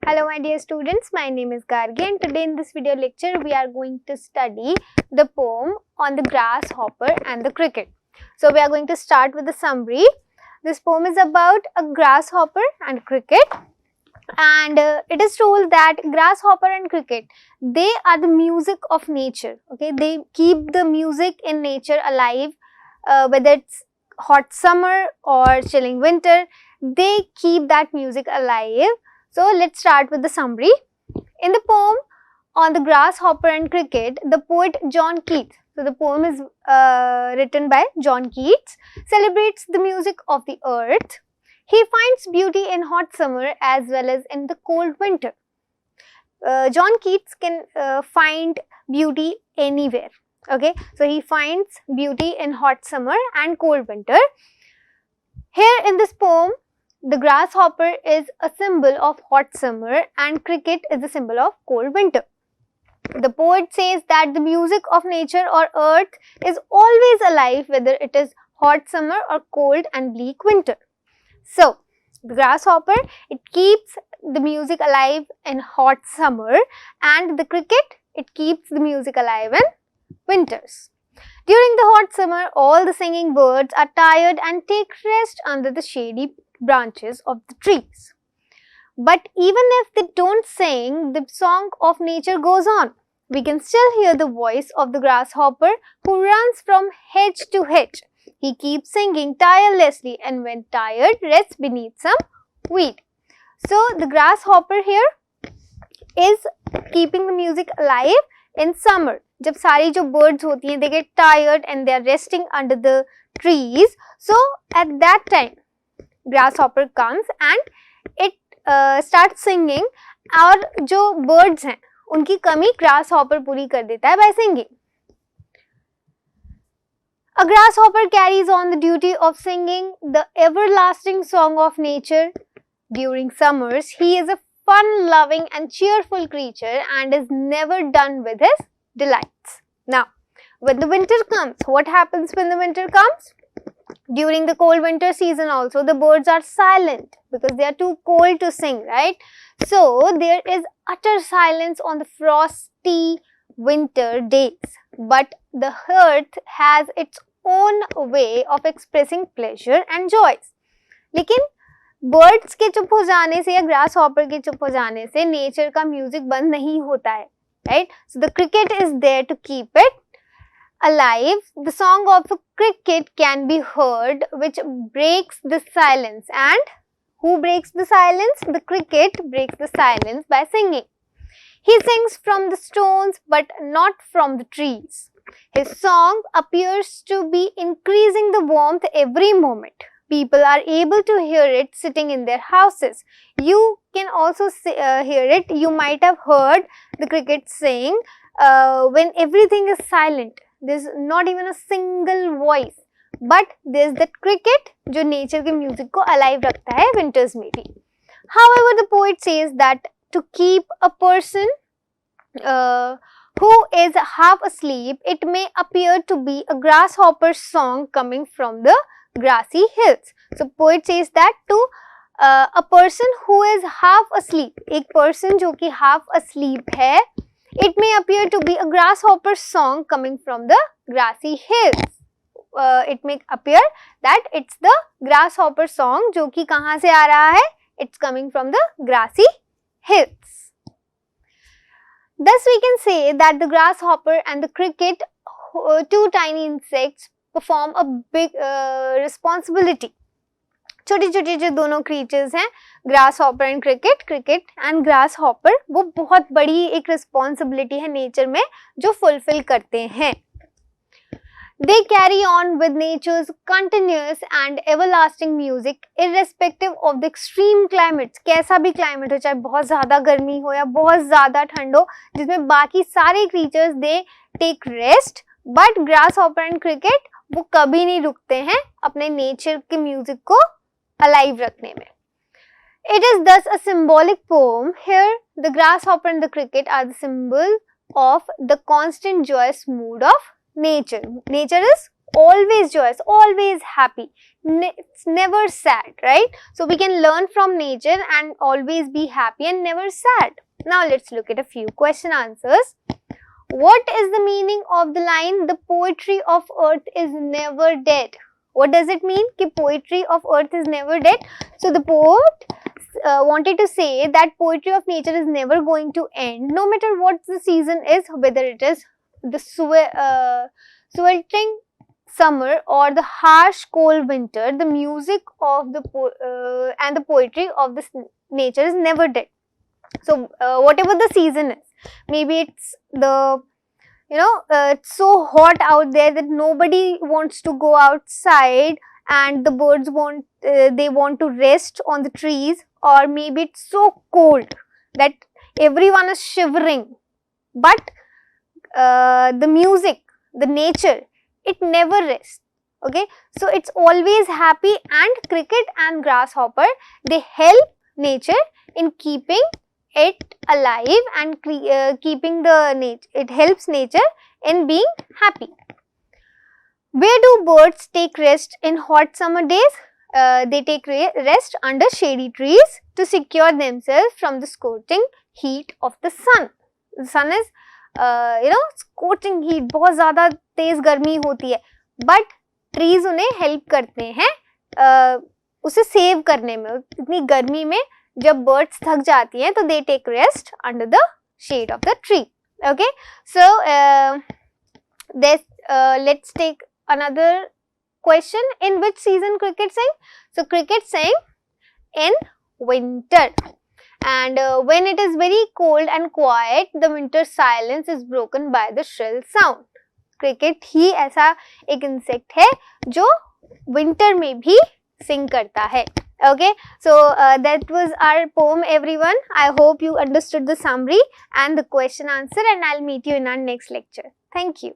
Hello my dear students, my name is Gargi and today in this video lecture we are going to study the poem on the grasshopper and the cricket. So we are going to start with the summary. This poem is about a grasshopper and cricket, and it is told that grasshopper and cricket, they are the music of nature. Okay, they keep the music in nature alive, whether it's hot summer or chilling winter, they keep that music alive. So let's start with the summary. In the poem on the grasshopper and cricket, the poet John Keats, so the poem is written by John Keats, celebrates the music of the earth. He finds beauty in hot summer as well as in the cold winter. John Keats can find beauty anywhere. Okay, so he finds beauty in hot summer and cold winter. Here in this poem, the grasshopper is a symbol of hot summer and cricket is a symbol of cold winter. The poet says that the music of nature or earth is always alive, whether it is hot summer or cold and bleak winter. So, the grasshopper, it keeps the music alive in hot summer, and the cricket, it keeps the music alive in winters. During the hot summer, all the singing birds are tired and take rest under the shady branches of the trees. But even if they don't sing, the song of nature goes on. We can still hear the voice of the grasshopper who runs from hedge to hedge. He keeps singing tirelessly and when tired, rests beneath some weed. So, the grasshopper here is keeping the music alive in summer. जब सारी जो birds होती हैं, they get tired and they are resting under the trees. So, at that time, grasshopper comes and it starts singing, और जो birds हैं उनकी कमी grasshopper पूरी कर देता है by singing. A grasshopper carries on the duty of singing the everlasting song of nature. During summers, he is a fun-loving and cheerful creature and is never done with his delights. Now, when the winter comes, what happens when the winter comes? During the cold winter season also, the birds are silent because they are too cold to sing, right? So, there is utter silence on the frosty winter days. But the earth has its own way of expressing pleasure and joys. लेकिन birds के चुप हो जाने से या grasshopper के चुप हो जाने से nature का music बंद नहीं होता है, right? So, the cricket is there to keep it alive. The song of a cricket can be heard which breaks the silence. And who breaks the silence? The cricket breaks the silence by singing. He sings from the stones but not from the trees. His song appears to be increasing the warmth every moment. People are able to hear it sitting in their houses. You can also hear it. You might have heard the cricket sing when everything is silent. There's not even a single voice, but there's that cricket जो nature के music को alive रखता है winters में भी. However, the poet says that to keep a person who is half asleep, it may appear to be a grasshopper song coming from the grassy hills. So, poet says that to a person who is half asleep, एक person जो कि half asleep है, it may appear to be a grasshopper song coming from the grassy hills. It may appear that it's the grasshopper song जो कि कहाँ से आ रहा है? It's coming from the grassy hills. Thus, we can say that the grasshopper and the cricket, two tiny insects, perform a big responsibility. छोटे छोटे जो दोनों creatures हैं, grasshopper and cricket and grasshopper, वो बहुत बड़ी एक responsibility है nature में जो fulfill करते हैं. They carry on with nature's continuous and everlasting music irrespective of the extreme climates. कैसा भी climate हो, चाहे बहुत ज़्यादा गर्मी हो या बहुत ज़्यादा ठंड हो, जिसमें बाकी सारे creatures they take rest, but grasshopper and cricket वो कभी नहीं रुकते हैं अपने nature के music को alive रखने में. It is thus a symbolic poem. Here, the grasshopper and the cricket are the symbol of the constant joyous mood of nature. Nature is always joyous, always happy. It's never sad, right? So we can learn from nature and always be happy and never sad. Now let's look at a few question answers. What is the meaning of the line, the poetry of earth is never dead? What does it mean? Ki poetry of earth is never dead. So the poet wanted to say that poetry of nature is never going to end, no matter what the season is, whether it is the sweltering summer or the harsh cold winter. The music of the and the poetry of this nature is never dead. So whatever the season is, maybe it's the it's so hot out there that nobody wants to go outside and the birds want they want to rest on the trees, or maybe it's so cold that everyone is shivering, but the music, the nature, it never rests. Okay, so it's always happy, and cricket and grasshopper, they help nature in keeping it alive and keeping the nature, it helps nature in being happy. Where do birds take rest in hot summer days? They take rest under shady trees to secure themselves from the scorching heat of the sun. The sun is scorching heat, बहुत ज़्यादा तेज गर्मी होती है, but trees उन्हें help करते हैं उसे save करने में. इतनी गर्मी में जब birds थक जाती हैं तो they take rest under the shade of the tree. Okay, so let's take another question. In which season cricket sing? So cricket sing in winter, and when it is very cold and quiet, the winter silence is broken by the shrill sound. Cricket ही ऐसा एक insect है जो winter में भी sing करता है. Okay, so that was our poem, everyone. I hope you understood the summary and the question answer, and I'll meet you in our next lecture. Thank you.